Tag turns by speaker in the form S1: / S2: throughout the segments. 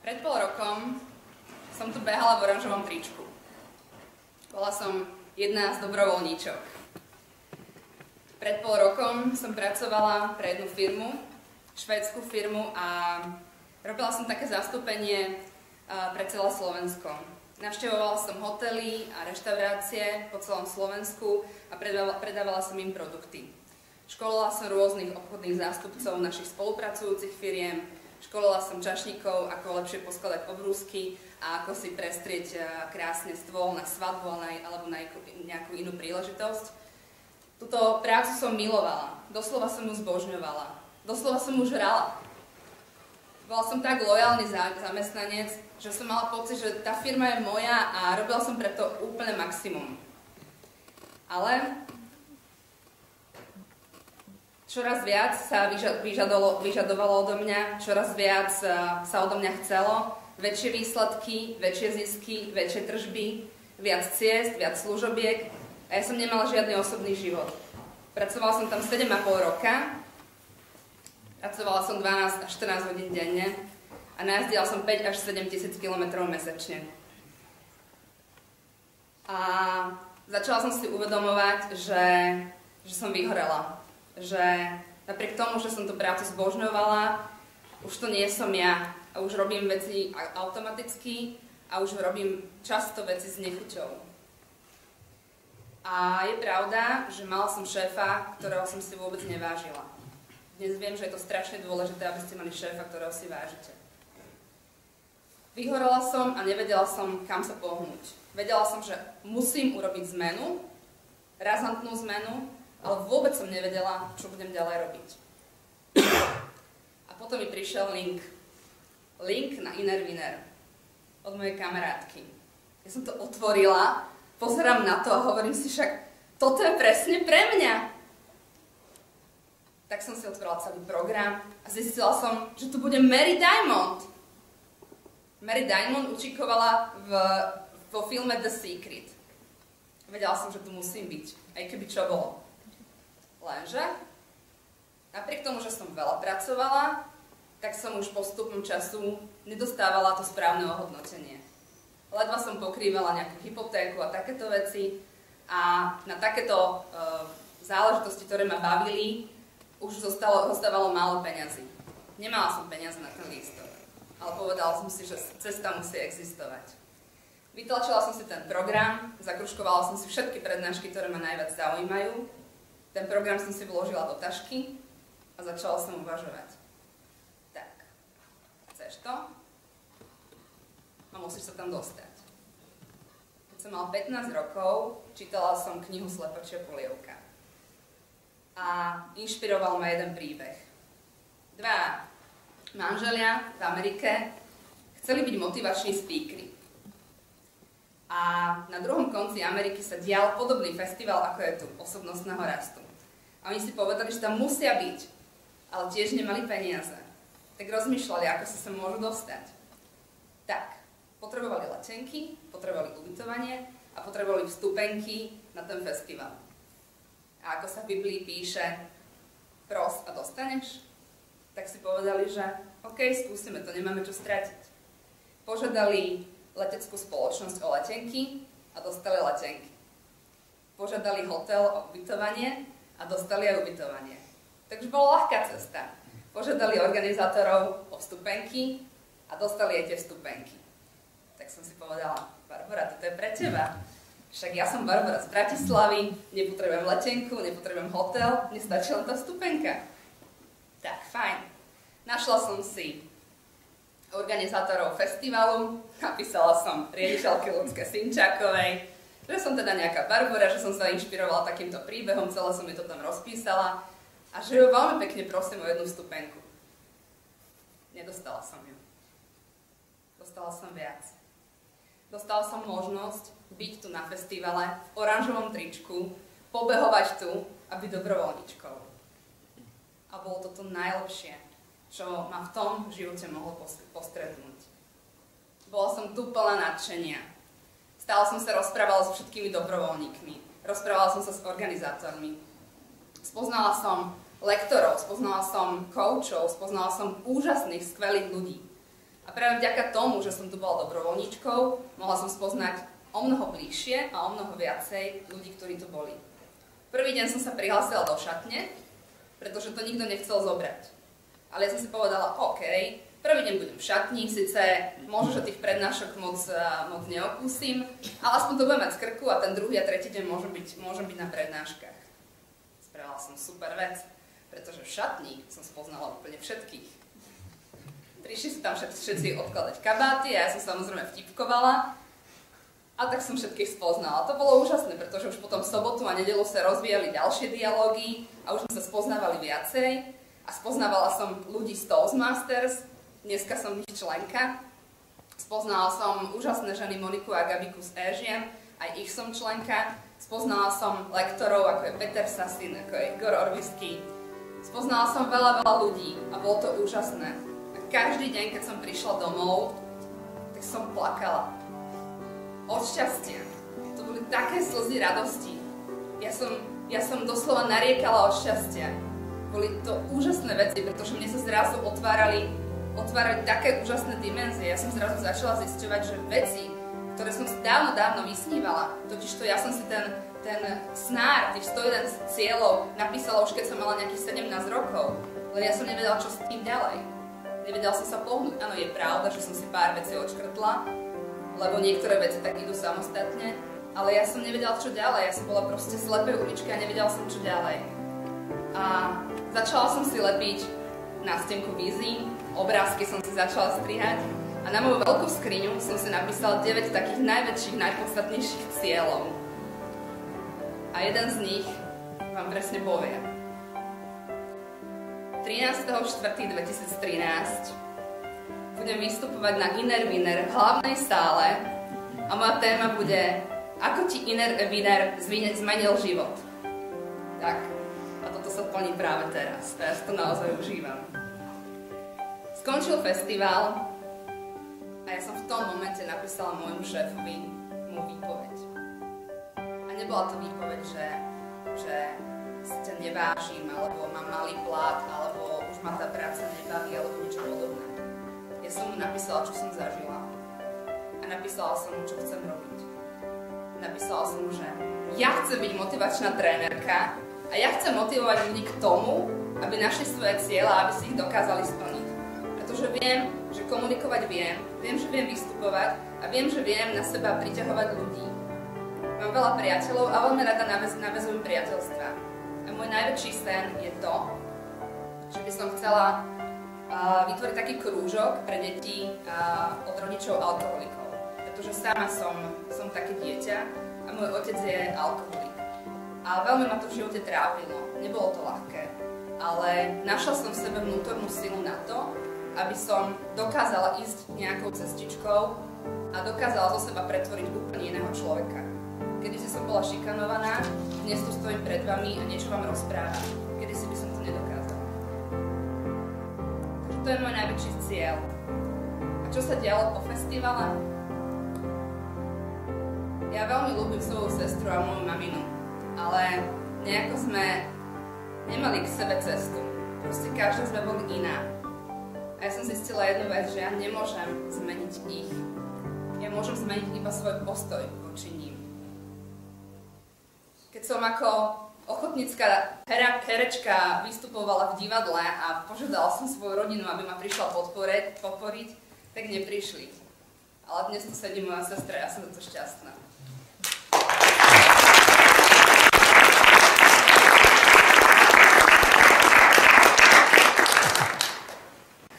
S1: Pred pol rokom som tu behala v oranžovom tričku. Bola som jedna z dobrovoľníčok. Pred pol rokom som pracovala pre jednu firmu, švédsku firmu, a robila som také zastúpenie pre celé Slovensko. Navštevovala som hotely a reštaurácie po celom Slovensku a predávala som im produkty. Školila som rôznych obchodných zástupcov našich spolupracujúcich firiem, školila som čašníkov, ako lepšie poskladať obrúsky a ako si prestrieť krásne stôl na svadbu alebo na nejakú inú príležitosť. Túto prácu som milovala, doslova som ju zbožňovala, doslova som ju žrala. Bola som tak lojálny zamestnanec, že som mala pocit, že tá firma je moja a robila som preto úplne maximum. Ale čoraz viac sa vyžadovalo odo mňa, čoraz viac sa odo mňa chcelo, väčšie výsledky, väčšie zisky, väčšie tržby, viac ciest, viac služobiek a ja som nemala žiadny osobný život. Pracovala som tam 7,5 roka. Pracovala som 12 až 14 hodín denne a najazdila som 5 až 7 tisíc kilometrov mesačne. A začala som si uvedomovať, že som vyhorela. Že napriek tomu, že som tú prácu zbožňovala, už to nie som ja. A už robím veci automaticky a už robím často veci s nechuťou. A je pravda, že mala som šéfa, ktorého som si vôbec nevážila. Dnes viem, že je to strašne dôležité, aby ste mali šéfa, ktorého si vážite. Vyhorela som a nevedela som, kam sa pohnúť. Vedela som, že musím urobiť zmenu, razantnú zmenu, ale vôbec som nevedela, čo budem ďalej robiť. A potom mi prišiel link. Link na Inner Winner od mojej kamarátky. Ja som to otvorila, pozerám na to a hovorím si však, toto je presne pre mňa. Tak som si otvorila celý program a zistila som, že tu bude Mary Diamond. Mary Diamond učíkovala vo filme The Secret. Vedela som, že tu musím byť, aj keby čo bolo. Lenže, napriek tomu, že som veľa pracovala, tak som už postupom času nedostávala to správne ohodnotenie. Ledva som pokrývala nejakú hypotéku a takéto veci a na takéto záležitosti, ktoré ma bavili, už zostávalo málo peňazí. Nemala som peniaze na ten lístok, ale povedala som si, že cesta musí existovať. Vytlačila som si ten program, zakružkovala som si všetky prednášky, ktoré ma najviac zaujímajú. Ten program som si vložila do tašky a začala som uvažovať. Tak, chceš to? A musíš sa tam dostať. Keď som mala 15 rokov, čítala som knihu Slepočia polievka. A inšpiroval ma jeden príbeh. Dva manželia v Amerike chceli byť motivační speakery. A na druhom konci Ameriky sa dial podobný festival, ako je tu, osobnostného rastu. A oni si povedali, že tam musia byť, ale tiež nemali peniaze. Tak rozmýšľali, ako sa sem môžu dostať. Tak, potrebovali letenky, potrebovali ubytovanie a potrebovali vstupenky na ten festival. A ako sa v Biblii píše, pros a dostaneš, tak si povedali, že OK, skúsime to, nemáme čo stratiť. Požiadali leteckú spoločnosť o letenky a dostali letenky. Požiadali hotel o ubytovanie a dostali aj ubytovanie. Takže bola ľahká cesta. Požiadali organizátorov o vstupenky a dostali aj tie vstupenky. Tak som si povedala, Barbora, toto je pre teba. Však ja som Barbora z Bratislavy, nepotrebujem letenku, nepotrebujem hotel, mne stačí len tá vstupenka. Tak, fajn. Našla som si organizátorov festivalu, napísala som riaditeľke Ľudske Sinčákovej, že som teda nejaká Barbora, že som sa inšpirovala takýmto príbehom, celé som mi to tam rozpísala a že ju veľmi pekne prosím o jednu vstupenku. Nedostala som ju. Dostala som viac. Dostala som možnosť byť tu na festivale v oranžovom tričku, pobehovať tu a byť dobrovoľničkou. A bolo to najlepšie, čo ma v tom živote mohlo postretnúť. Bola som tu plná nadšenia. Stále som sa rozprávala so všetkými dobrovoľníkmi. Rozprávala som sa s organizátormi. Spoznala som lektorov, spoznala som koučov, spoznala som úžasných, skvelých ľudí. A práve vďaka tomu, že som tu bola dobrovoľníčkou, mohla som spoznať o mnoho bližšie a o mnoho viacej ľudí, ktorí tu boli. Prvý deň som sa prihlásila do šatne, pretože to nikto nechcel zobrať. Ale ja som si povedala, OK, prvý deň budem v šatni, síce možno, že tých prednášok moc neokúsim, ale aspoň to budem mať z krku a ten druhý a tretí deň môžem byť na prednáškach. Spravila som super vec, pretože v šatni som spoznala úplne všetkých. Prišli si tam všetci odkladať kabáty a ja som samozrejme vtipkovala a tak som všetkých spoznala. To bolo úžasné, pretože už potom v sobotu a nedeľu sa rozvíjali ďalšie dialógy a už sme sa spoznávali viacej a spoznávala som ľudí z Toastmasters, dneska som ich členka. Spoznala som úžasné ženy Moniku a Gabiku z Éžien, aj ich som členka. Spoznala som lektorov, ako je Peter Sasin, ako je Igor Orvisky. Spoznala som veľa ľudí a bolo to úžasné. A každý deň, keď som prišla domov, tak som plakala. Od šťastia. To boli také slzy radosti. Ja som doslova nariekala od šťastia. Boli to úžasné veci, pretože mne sa zrazu otvárali také úžasné dimenzie. Ja som zrazu začala zisťovať, že veci, ktoré som si dávno vysnívala, totižto ja som si ten snár, tých 101 cieľov napísala už keď som mala nejakých 17 rokov, len ja som nevedela, čo s tým ďalej. Nevedela som sa pohnúť. Áno, je pravda, že som si pár vecí odškrtla, lebo niektoré veci tak idú samostatne, ale ja som nevedela, čo ďalej. Ja som bola proste v slepej uličke a nevedela som, čo ďalej. A začala som si lepiť na stenku vízií, obrázky som si začala strihať a na moju veľkú skriňu som si napísala 9 takých najväčších, najpodstatnejších cieľov. A jeden z nich vám presne povie. 13.4.2013 budem vystupovať na Inner Winner v hlavnej sále a moja téma bude Ako ti Inner Winner zmenil život. Tak, a toto sa plní práve teraz. Ja si to naozaj užívam. Skončil festival a ja som v tom momente napísala môjmu šéfovi mu výpoveď. A nebola to výpoveď, že si ťa nevážim, alebo mám malý plat, alebo už ma tá práca nebaví, alebo niečo podobné. Ja som mu napísala, čo som zažila. A napísala som mu, čo chcem robiť. Napísala som mu, že ja chcem byť motivačná trénerka a ja chcem motivovať ľudí k tomu, aby našli svoje cieľa, aby si ich dokázali splniť. Pretože viem, že komunikovať viem, že viem vystupovať a viem, že viem na seba priťahovať ľudí. Mám veľa priateľov a veľmi rada naväzujem priateľstva. A môj najväčší sen je to, že by som chcela vytvoriť taký krúžok pre deti od rodičov alkoholikov. Pretože sama som také dieťa a môj otec je alkoholik. A veľmi ma to v živote trápilo. Nebolo to ľahké. Ale našla som v sebe vnútornú silu na to, aby som dokázala ísť nejakou cestičkou a dokázala zo seba pretvoriť úplne iného človeka. Kedysi som bola šikanovaná, dnes tu stojím pred vami a niečo vám rozprávam. Kedysi by som to nedokázala. Takže to je môj najväčší cieľ. A čo sa dialo po festivale? Ja veľmi ľúbim svoju sestru a moju maminu, ale nejako sme nemali k sebe cestu. Proste každá sme boli iná. A ja som zistila jednu vec, že ja nemôžem zmeniť ich. Ja môžem zmeniť iba svoj postoj voči ním. Keď som ako ochotnícka herečka vystupovala v divadle a požiadala som svoju rodinu, aby ma prišla podporiť, tak neprišli. Ale dnes tu sedí moja sestra a ja som za to šťastná.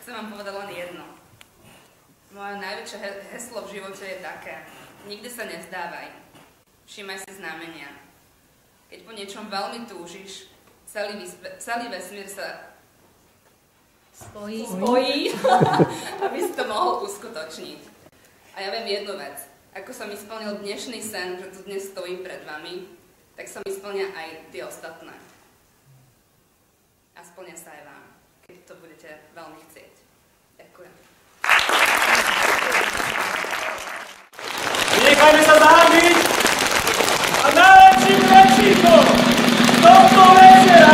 S1: Chcem vám povedať len jedno. Moje najväčšie heslo v živote je také. Nikdy sa nevzdávaj. Všímaj si znamenia. Keď po niečom veľmi túžiš, celý vesmír sa spojí, aby si to mohol uskutočniť. A ja viem jednu vec. Ako sa mi splnil dnešný sen, že tu dnes stojím pred vami, tak sa mi splnia aj tie ostatné. A splnia sa aj vám, keď to budete veľmi chcieť. Ďakujem.
S2: Nechajme sa zahábiť a najlepším rečníkom tohto večera